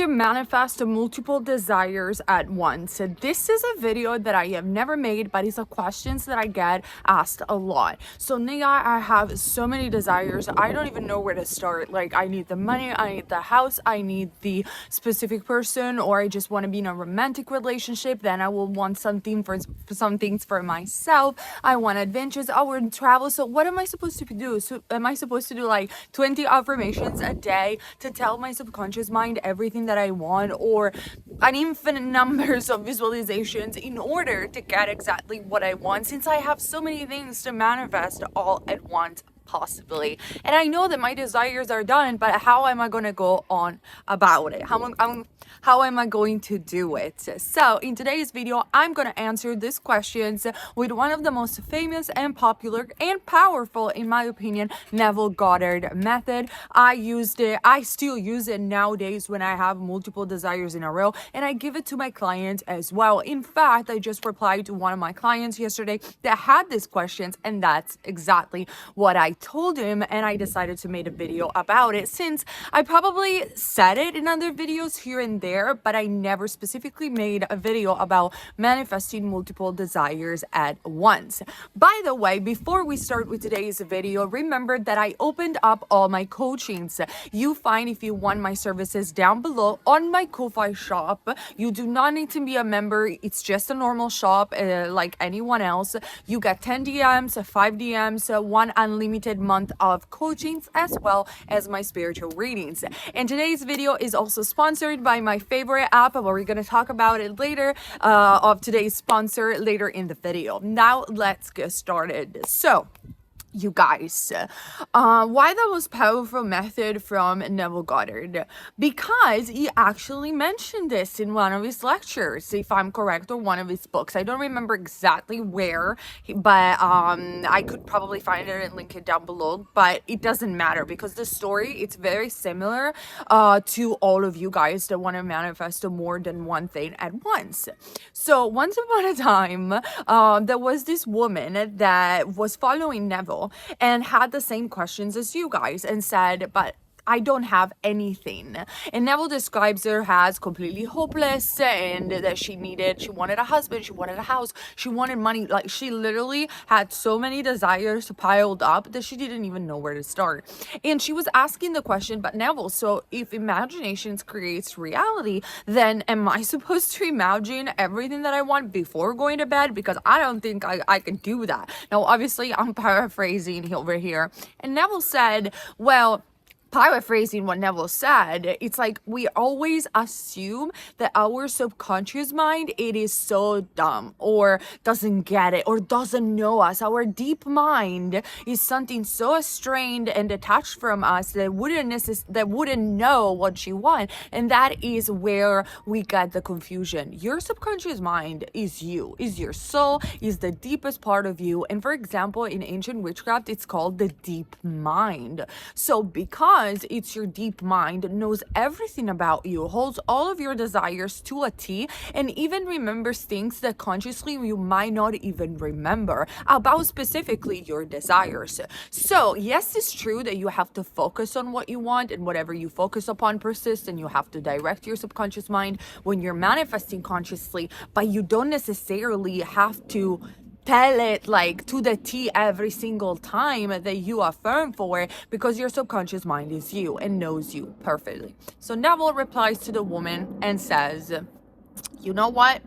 to manifest multiple desires at once. This is a video that I have never made, but it's a questions that I get asked a lot. So Nia, I have so many desires. I don't even know where to start. Like, I need the money, I need the house, I need the specific person, or I just want to be in a romantic relationship. Then I will want something for some things for myself. I want adventures, I want travel. So what am I supposed to do? So am I supposed to do like 20 affirmations a day to tell my subconscious mind everything that I want, or an infinite numbers of visualizations in order to get exactly what I want, since I have so many things to manifest all at once? Possibly. And I know that my desires are done, but how am I going to go on about it? How am I going to do it? So in today's video, I'm going to answer these questions with one of the most famous and popular and powerful, in my opinion, Neville Goddard method. I used it. I still use it nowadays when I have multiple desires in a row, and I give it to my clients as well. In fact, I just replied to one of my clients yesterday that had these questions, and that's exactly what I told him, and I decided to make a video about it, since I probably said it in other videos here and there, but I never specifically made a video about manifesting multiple desires at once. By the way, before we start with today's video, remember that I opened up all my coachings. You find, if you want my services, down below on my Ko-Fi shop. You do not need to be a member. It's just a normal shop like anyone else. You get 10 DMs, 5 DMs, one unlimited month of coachings, as well as my spiritual readings. And today's video is also sponsored by my favorite app, but we're going to talk about it later, of today's sponsor later in the video. Now let's get started. So you guys, why the most powerful method from Neville Goddard? Because he actually mentioned this in one of his lectures, if I'm correct, or one of his books. I don't remember exactly where, but I could probably find it and link it down below, but it doesn't matter, because the story, it's very similar to all of you guys that want to manifest more than one thing at once. So once upon a time, there was this woman that was following Neville and had the same questions as you guys, and said, but I don't have anything. And Neville describes her as completely hopeless, and that she wanted a husband, she wanted a house, she wanted money. Like, she literally had so many desires piled up that she didn't even know where to start. And she was asking the question, but Neville, so if imagination creates reality, then am I supposed to imagine everything that I want before going to bed? Because I don't think I can do that. Now, obviously, I'm paraphrasing over here. And Neville said, well, paraphrasing what Neville said, it's like we always assume that our subconscious mind, it is so dumb, or doesn't get it, or doesn't know us. Our deep mind is something so strained and detached from us that wouldn't know what she wants, and that is where we get the confusion. Your subconscious mind is you, is your soul, is the deepest part of you. And for example, in ancient witchcraft, it's called the deep mind. So because it's your deep mind, knows everything about you, holds all of your desires to a T, and even remembers things that consciously you might not even remember about specifically your desires. So yes, it's true that you have to focus on what you want, and whatever you focus upon persists, and you have to direct your subconscious mind when you're manifesting consciously, but you don't necessarily have to tell it like to the T every single time that you affirm for it, because your subconscious mind is you and knows you perfectly. So Neville replies to the woman and says, you know what?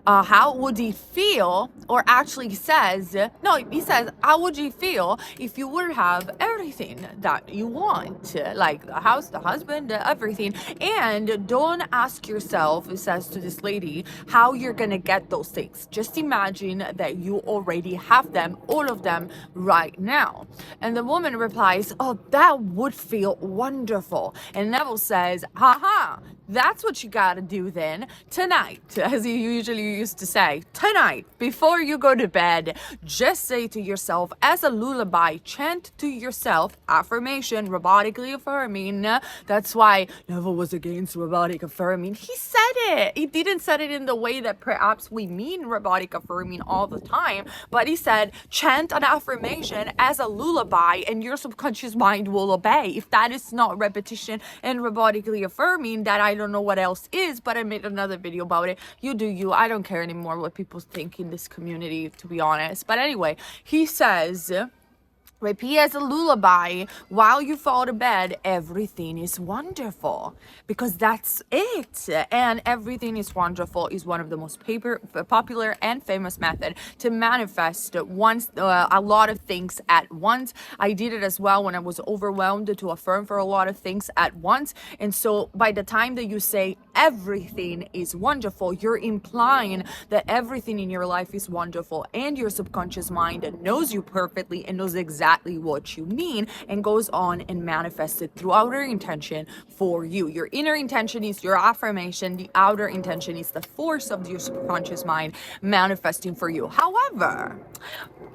How would he feel, or actually says, no, he says, how would you feel if you would have everything that you want, like the house, the husband, everything? And don't ask yourself, it says to this lady, how you're gonna get those things. Just imagine that you already have them, all of them, right now. And the woman replies, oh, that would feel wonderful. And Neville says, haha, that's what you gotta do then. Tonight, as he usually used to say, tonight, before you go to bed, just say to yourself as a lullaby, chant to yourself, affirmation, robotically affirming. That's why Neville was against robotic affirming. He said it. He didn't say it in the way that perhaps we mean robotic affirming all the time, but he said, chant an affirmation as a lullaby and your subconscious mind will obey. If that is not repetition and robotically affirming, that I don't know what else is, but I made another video about it. You do you. I don't care anymore what people think in this community, to be honest. But anyway, he says, repeat as a lullaby while you fall to bed, everything is wonderful, because that's it. And everything is wonderful is one of the most popular and famous method to manifest a lot of things at once. I did it as well when I was overwhelmed to affirm for a lot of things at once. And so by the time that you say everything is wonderful, you're implying that everything in your life is wonderful, and your subconscious mind knows you perfectly and knows exactly what you mean, and goes on and manifests it through outer intention for you. Your inner intention is your affirmation, the outer intention is the force of your subconscious mind manifesting for you. However,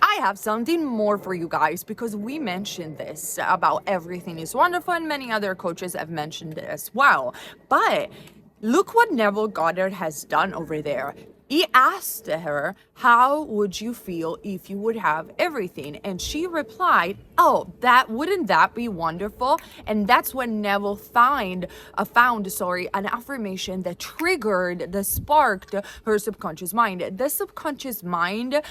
I have something more for you guys, because we mentioned this about everything is wonderful, and many other coaches have mentioned it as well. But look what Neville Goddard has done over there. He asked her, how would you feel if you would have everything? And she replied, oh, wouldn't that be wonderful? And that's when Neville found an affirmation that sparked her subconscious mind. The subconscious mind,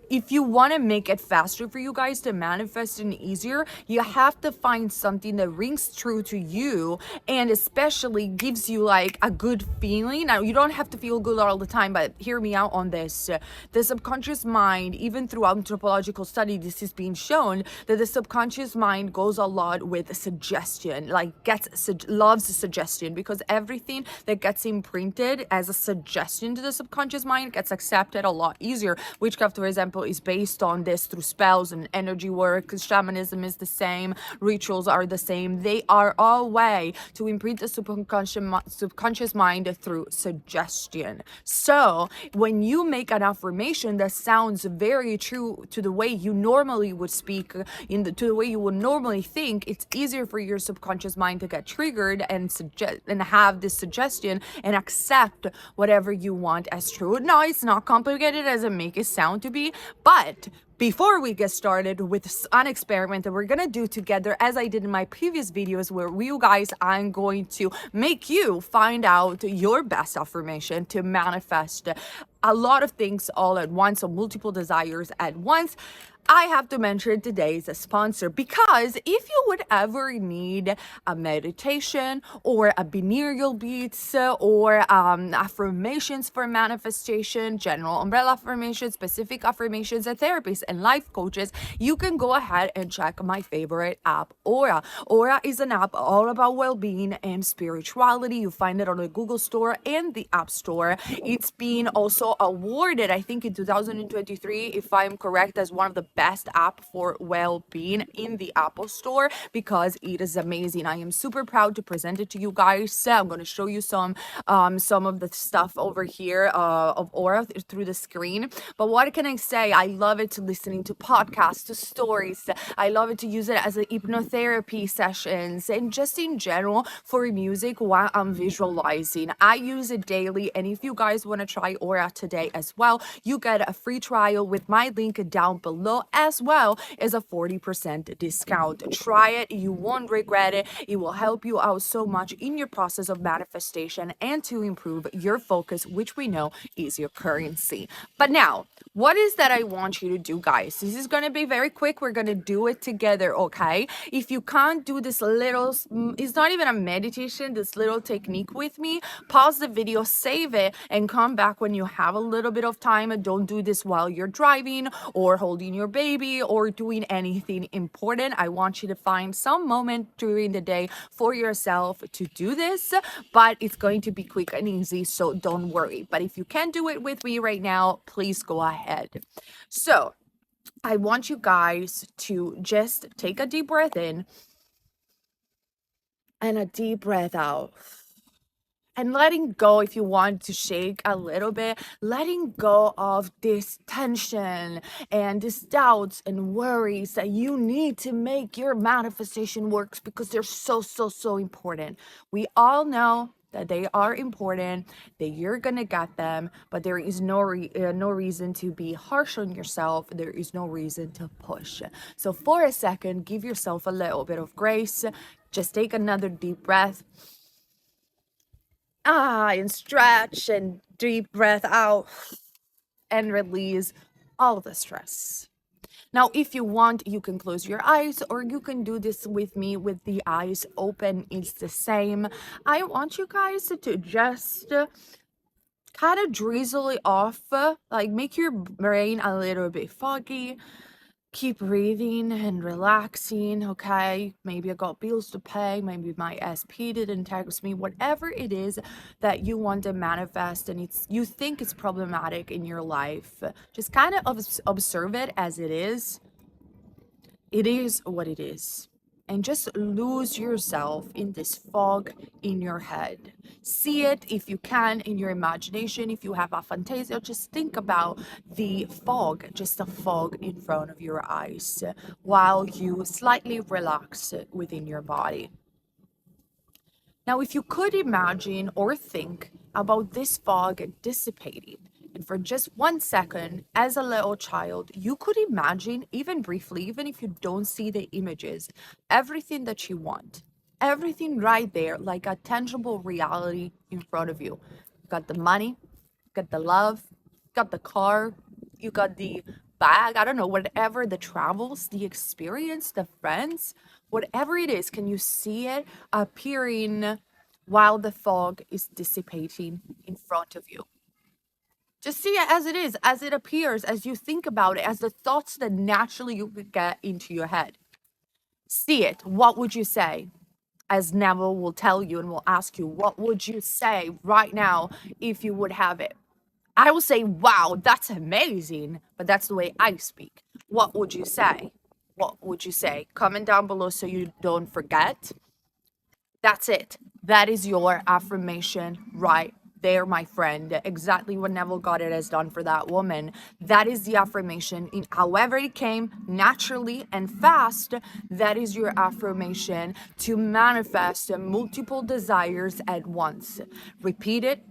if you want to make it faster for you guys to manifest and easier, you have to find something that rings true to you, and especially gives you like a good feeling. Now, you don't have to feel good all the time, but hear me out on this. The subconscious mind, even through anthropological study, this is being shown that the subconscious mind goes a lot with suggestion, like loves suggestion, because everything that gets imprinted as a suggestion to the subconscious mind gets accepted a lot easier. Witchcraft, for example, is based on this through spells and energy work. Shamanism is the same. Rituals are the same. They are all way to imprint the subconscious mind through suggestion. So when you make an affirmation that sounds very true to the way you normally would speak, to the way you would normally think, it's easier for your subconscious mind to get triggered and have this suggestion and accept whatever you want as true. No, it's not complicated as it make it sound to be, but before we get started with an experiment that we're gonna do together, as I did in my previous videos, where you guys, I'm going to make you find out your best affirmation to manifest a lot of things all at once, or multiple desires at once. I have to mention today's sponsor, because if you would ever need a meditation or a binaural beats or affirmations for manifestation, general umbrella affirmations, specific affirmations, and therapists and life coaches, you can go ahead and check my favorite app, Aura. Aura is an app all about well-being and spirituality. You find it on the Google Store and the App Store. It's been also awarded, I think in 2023, if I'm correct, as one of the best app for well-being in the Apple Store, because it is amazing. I am super proud to present it to you guys. I'm going to show you some of the stuff over here of Aura through the screen. But what can I say? I love it to listening to podcasts, to stories. I love it to use it as a hypnotherapy sessions, and just in general for music while I'm visualizing. I use it daily, and if you guys want to try Aura today as well, you get a free trial with my link down below, as well as a 40% discount. Try it, you won't regret it. It will help you out so much in your process of manifestation and to improve your focus, which we know is your currency. But now, what is that I want you to do, guys? This is going to be very quick. We're going to do it together, okay? If you can't do this little, it's not even a meditation, this little technique with me, pause the video, save it, and come back when you have a little bit of time. And don't do this while you're driving or holding your baby or doing anything important. I want you to find some moment during the day for yourself to do this, but it's going to be quick and easy, so don't worry. But if you can't do it with me right now, please go ahead. So I want you guys to just take a deep breath in and a deep breath out. And letting go, if you want to shake a little bit, letting go of this tension and these doubts and worries that you need to make your manifestation work, because they're so important. We all know that they are important, that you're gonna get them, but there is no reason to be harsh on yourself. There is no reason to push. So for a second, give yourself a little bit of grace. Just take another deep breath. And stretch and deep breath out and release all the stress. Now, if you want, you can close your eyes or you can do this with me with the eyes open. It's the same. I want you guys to just kind of drizzle it off, like make your brain a little bit foggy. Keep breathing and relaxing, okay? Maybe I got bills to pay, maybe my SP didn't text me, whatever it is that you want to manifest and it's you think it's problematic in your life, just kind of observe it as it is. It is what it is. And just lose yourself in this fog in your head. See it if you can in your imagination. If you have a fantasia, just think about the fog, just a fog in front of your eyes while you slightly relax within your body. Now, if you could imagine or think about this fog dissipating, and for just 1 second, as a little child, you could imagine, even briefly, even if you don't see the images, everything that you want, everything right there, like a tangible reality in front of you. You got the money, you got the love, you got the car, you got the bag, I don't know, whatever, the travels, the experience, the friends, whatever it is, can you see it appearing while the fog is dissipating in front of you? Just see it as it is, as it appears, as you think about it, as the thoughts that naturally you could get into your head. See it. What would you say? As Neville will tell you and will ask you, what would you say right now if you would have it? I will say, wow, that's amazing. But that's the way I speak. What would you say? What would you say? Comment down below so you don't forget. That's it. That is your affirmation right there, my friend. Exactly what Neville Goddard has done for that woman. That is the affirmation. In however it came naturally and fast, that is your affirmation to manifest multiple desires at once. Repeat it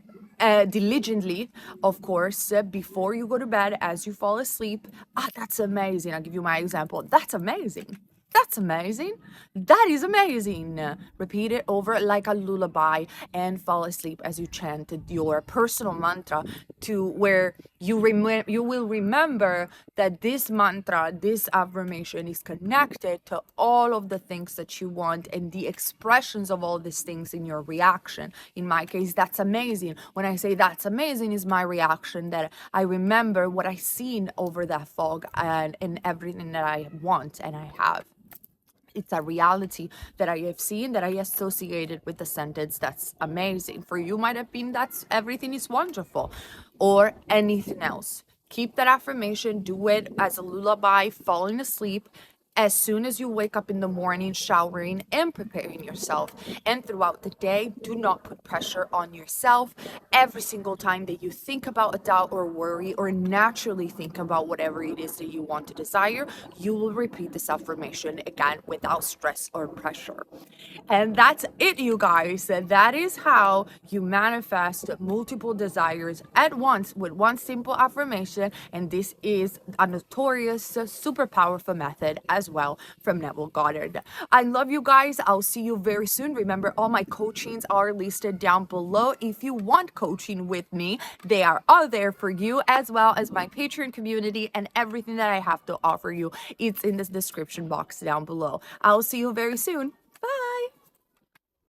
diligently, of course, before you go to bed, as you fall asleep. That's amazing. I'll give you my example. That's amazing. That's amazing. That is amazing. Repeat it over like a lullaby and fall asleep as you chanted your personal mantra to where you will remember that this mantra, this affirmation is connected to all of the things that you want and the expressions of all these things in your reaction. In my case, that's amazing. When I say that's amazing is my reaction, that I remember what I seen over that fog and everything that I want and I have. It's a reality that I have seen, that I associated with the sentence that's amazing. For you might have been that's everything is wonderful or anything else. Keep that affirmation, do it as a lullaby, falling asleep. As soon as you wake up in the morning, showering and preparing yourself, and throughout the day, do not put pressure on yourself. Every single time that you think about a doubt or worry, or naturally think about whatever it is that you want to desire, you will repeat this affirmation again without stress or pressure. And that's it, you guys. That is how you manifest multiple desires at once with one simple affirmation. And this is a notorious, super powerful method as well from Neville Goddard. I love you guys. I'll see you very soon. Remember, all my coachings are listed down below. If you want coaching with me, they are all there for you, as well as my Patreon community and everything that I have to offer you. It's in the description box down below. I'll see you very soon. Bye.